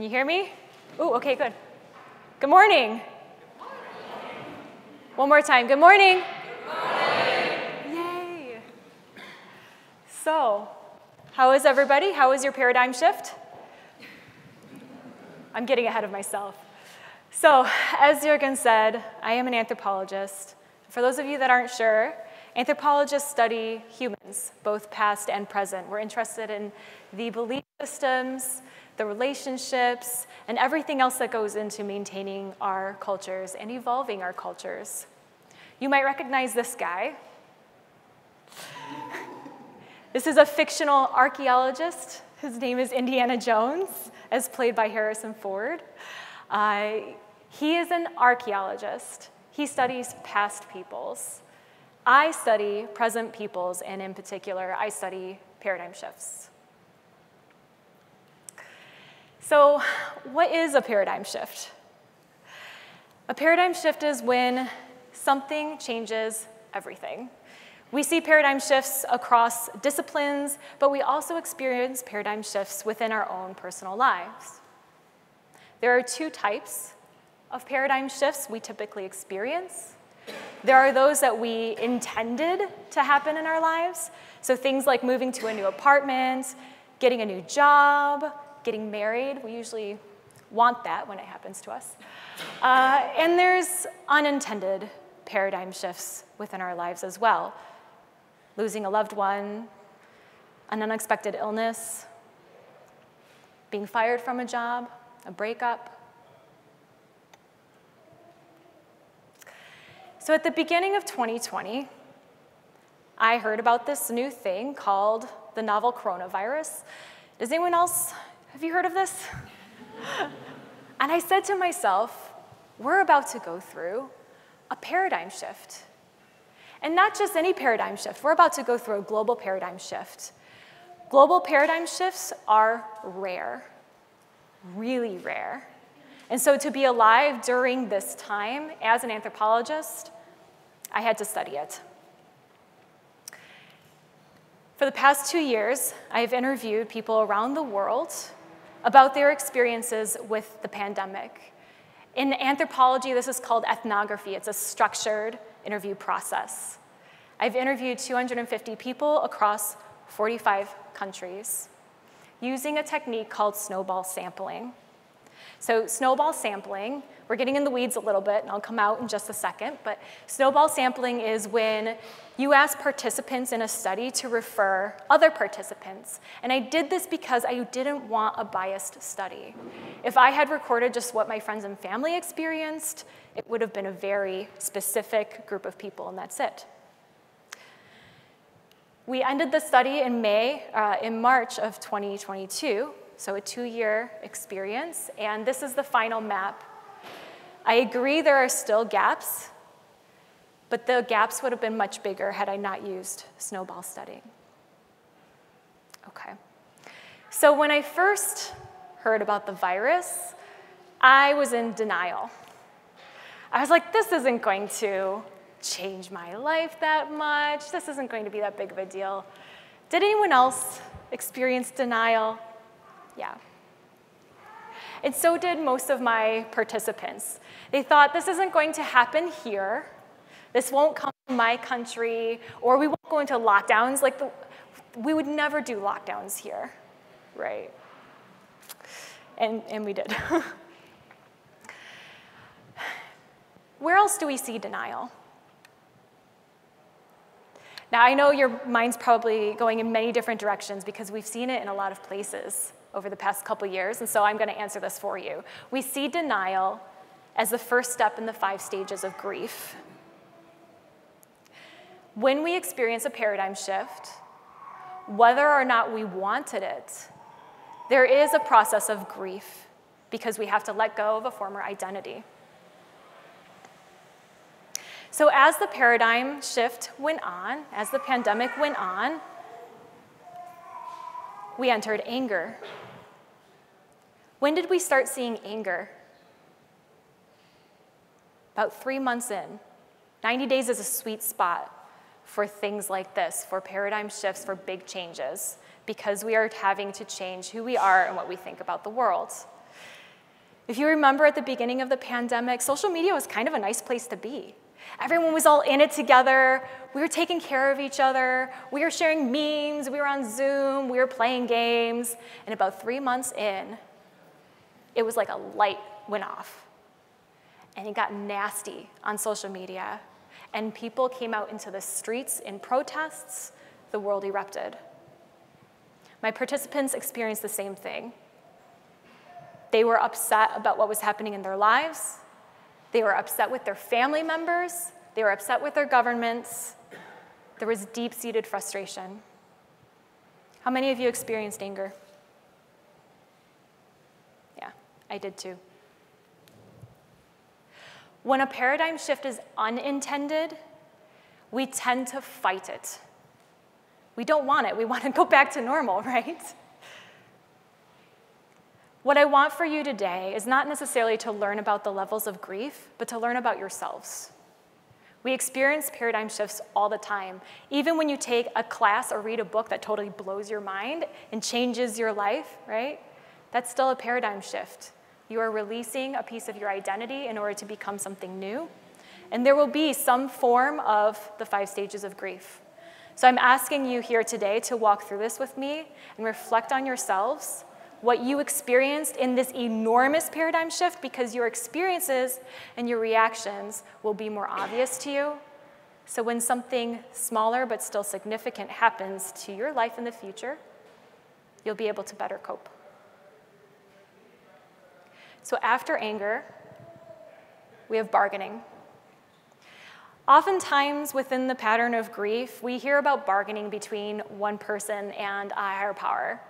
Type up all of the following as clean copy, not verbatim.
you hear me? Ooh, okay, good. Good morning. Good morning. One more time. Good morning. Good morning. Yay. So, how is everybody? How is your paradigm shift? I'm getting ahead of myself. So, as Jürgen said, I am an anthropologist. For those of you that aren't sure, anthropologists study humans, both past and present. We're interested in the belief systems, the relationships, and everything else that goes into maintaining our cultures and evolving our cultures. You might recognize this guy. This is a fictional archaeologist. His name is Indiana Jones, as played by Harrison Ford. He is an archaeologist. He studies past peoples. I study present peoples, and in particular, I study paradigm shifts. So, what is a paradigm shift? A paradigm shift is when something changes everything. We see paradigm shifts across disciplines, but we also experience paradigm shifts within our own personal lives. There are two types of paradigm shifts we typically experience. There are those that we intended to happen in our lives, so things like moving to a new apartment, getting a new job, getting married. We usually want that when it happens to us. And there's unintended paradigm shifts within our lives as well. Losing a loved one, an unexpected illness, being fired from a job, a breakup. So at the beginning of 2020, I heard about this new thing called the novel coronavirus. Does anyone else, have you heard of this? And I said to myself, we're about to go through a paradigm shift. And not just any paradigm shift, we're about to go through a global paradigm shift. Global paradigm shifts are rare, really rare. And so to be alive during this time as an anthropologist, I had to study it. For the past 2 years, I have interviewed people around the world about their experiences with the pandemic. In anthropology, this is called ethnography. It's a structured interview process. I've interviewed 250 people across 45 countries using a technique called snowball sampling. So snowball sampling, we're getting in the weeds a little bit, and I'll come out in just a second, but snowball sampling is when you ask participants in a study to refer other participants. And I did this because I didn't want a biased study. If I had recorded just what my friends and family experienced, it would have been a very specific group of people, and that's it. We ended the study in March of 2022, so a 2-year experience, and this is the final map. I agree there are still gaps, but the gaps would have been much bigger had I not used snowball studying. Okay. So when I first heard about the virus, I was in denial. I was like, this isn't going to change my life that much. This isn't going to be that big of a deal. Did anyone else experience denial? Yeah. And so did most of my participants. They thought, this isn't going to happen here. This won't come from my country, or we won't go into lockdowns. We would never do lockdowns here, right? And we did. Where else do we see denial? Now, I know your mind's probably going in many different directions because we've seen it in a lot of places over the past couple years, and so I'm going to answer this for you. We see denial as the first step in the 5 stages of grief. When we experience a paradigm shift, whether or not we wanted it, there is a process of grief because we have to let go of a former identity. So as the paradigm shift went on, as the pandemic went on, we entered anger. When did we start seeing anger? About 3 months in. 90 days is a sweet spot for things like this, for paradigm shifts, for big changes, because we are having to change who we are and what we think about the world. If you remember at the beginning of the pandemic, social media was kind of a nice place to be. Everyone was all in it together. We were taking care of each other. We were sharing memes. We were on Zoom. We were playing games. And about 3 months in, it was like a light went off. And it got nasty on social media. And people came out into the streets in protests. The world erupted. My participants experienced the same thing. They were upset about what was happening in their lives. They were upset with their family members. They were upset with their governments. There was deep-seated frustration. How many of you experienced anger? Yeah, I did too. When a paradigm shift is unintended, we tend to fight it. We don't want it. We want to go back to normal, right? What I want for you today is not necessarily to learn about the levels of grief, but to learn about yourselves. We experience paradigm shifts all the time. Even when you take a class or read a book that totally blows your mind and changes your life, right? That's still a paradigm shift. You are releasing a piece of your identity in order to become something new. And there will be some form of the 5 stages of grief. So I'm asking you here today to walk through this with me and reflect on yourselves, what you experienced in this enormous paradigm shift, because your experiences and your reactions will be more obvious to you. So when something smaller but still significant happens to your life in the future, you'll be able to better cope. So after anger, we have bargaining. Oftentimes within the pattern of grief, we hear about bargaining between one person and a higher power.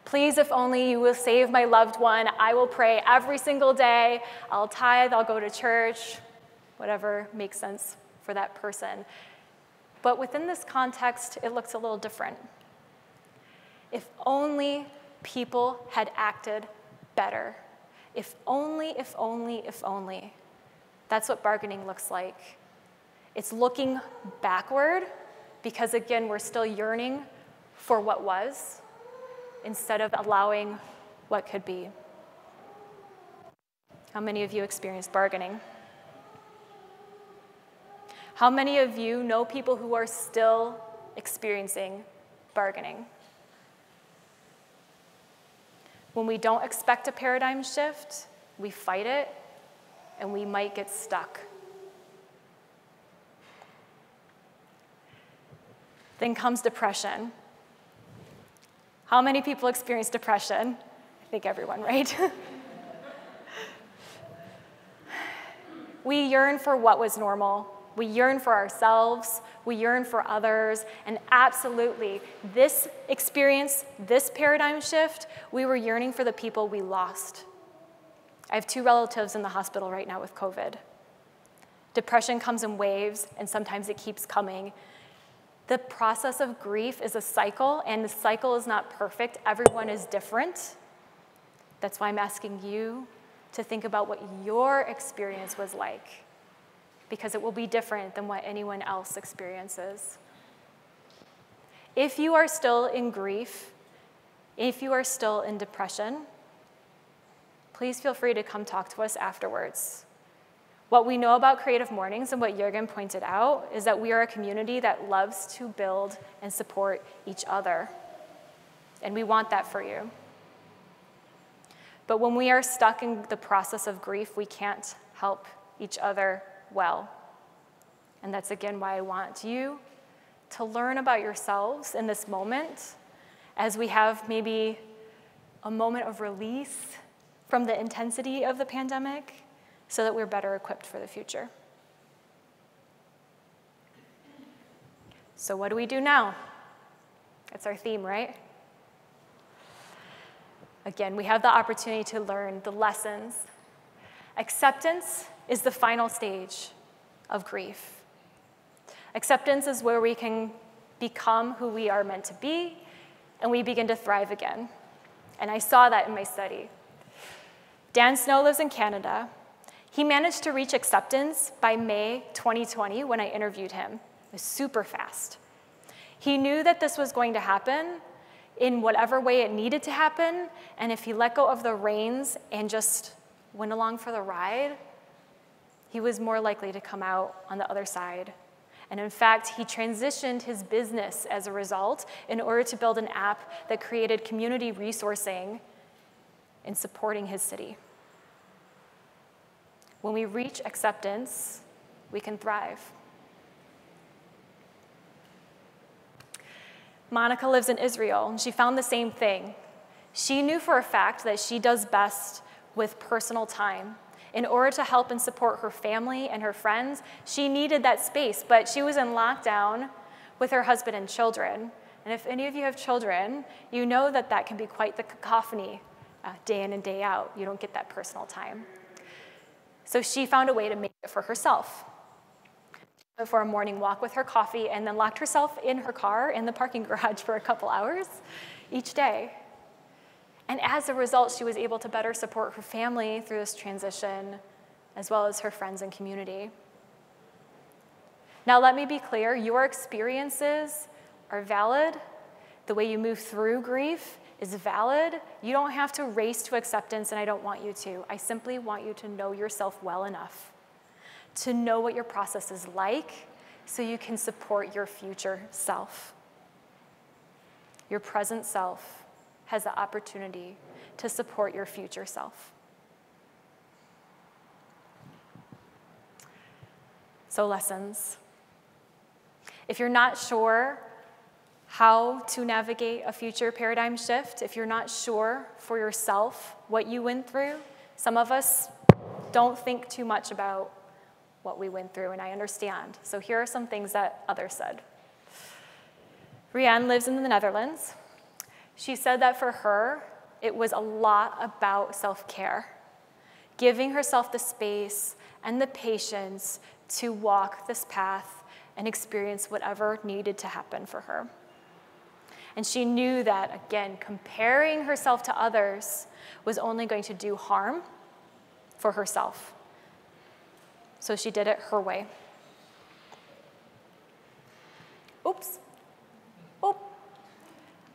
Please, if only you will save my loved one, I will pray every single day, I'll tithe, I'll go to church, whatever makes sense for that person. But within this context, it looks a little different. If only people had acted better. If only, if only, if only. That's what bargaining looks like. It's looking backward because, again, we're still yearning for what was instead of allowing what could be. How many of you experienced bargaining? How many of you know people who are still experiencing bargaining? When we don't expect a paradigm shift, we fight it, and we might get stuck. Then comes depression. How many people experience depression? I think everyone, right? We yearn for what was normal. We yearn for ourselves. We yearn for others. And absolutely, this experience, this paradigm shift, we were yearning for the people we lost. I have 2 relatives in the hospital right now with COVID. Depression comes in waves, and sometimes it keeps coming. The process of grief is a cycle, and the cycle is not perfect. Everyone is different. That's why I'm asking you to think about what your experience was like, because it will be different than what anyone else experiences. If you are still in grief, if you are still in depression, please feel free to come talk to us afterwards. What we know about Creative Mornings and what Jürgen pointed out is that we are a community that loves to build and support each other. And we want that for you. But when we are stuck in the process of grief, we can't help each other well. And that's, again, why I want you to learn about yourselves in this moment as we have maybe a moment of release from the intensity of the pandemic, so that we're better equipped for the future. So what do we do now? That's our theme, right? Again, we have the opportunity to learn the lessons. Acceptance is the final stage of grief. Acceptance is where we can become who we are meant to be, and we begin to thrive again. And I saw that in my study. Dan Snow lives in Canada. He managed to reach acceptance by May 2020 when I interviewed him. It was super fast. He knew that this was going to happen in whatever way it needed to happen, and if he let go of the reins and just went along for the ride, he was more likely to come out on the other side. And in fact, he transitioned his business as a result in order to build an app that created community resourcing in supporting his city. When we reach acceptance, we can thrive. Monica lives in Israel, and she found the same thing. She knew for a fact that she does best with personal time. In order to help and support her family and her friends, she needed that space, but she was in lockdown with her husband and children. And if any of you have children, you know that that can be quite the cacophony day in and day out. You don't get that personal time. So she found a way to make it for herself. She went for a morning walk with her coffee and then locked herself in her car in the parking garage for a couple hours each day. And as a result, she was able to better support her family through this transition, as well as her friends and community. Now, let me be clear, your experiences are valid. The way you move through grief is valid. You don't have to race to acceptance, and I don't want you to. I simply want you to know yourself well enough to know what your process is like so you can support your future self. Your present self has the opportunity to support your future self. So, lessons. If you're not sure how to navigate a future paradigm shift, if you're not sure for yourself what you went through, some of us don't think too much about what we went through, and I understand. So here are some things that others said. Rianne lives in the Netherlands. She said that for her, it was a lot about self-care, giving herself the space and the patience to walk this path and experience whatever needed to happen for her. And she knew that, again, comparing herself to others was only going to do harm for herself. So she did it her way. Oops. Oh.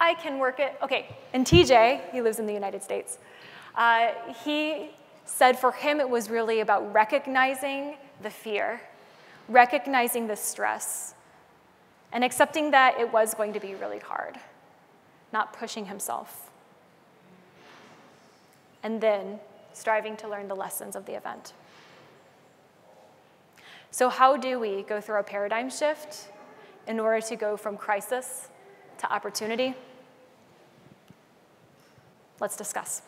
I can work it. Okay, and TJ, he lives in the United States, he said for him it was really about recognizing the fear, recognizing the stress, and accepting that it was going to be really hard, not pushing himself, and then striving to learn the lessons of the event. So how do we go through a paradigm shift in order to go from crisis to opportunity? Let's discuss.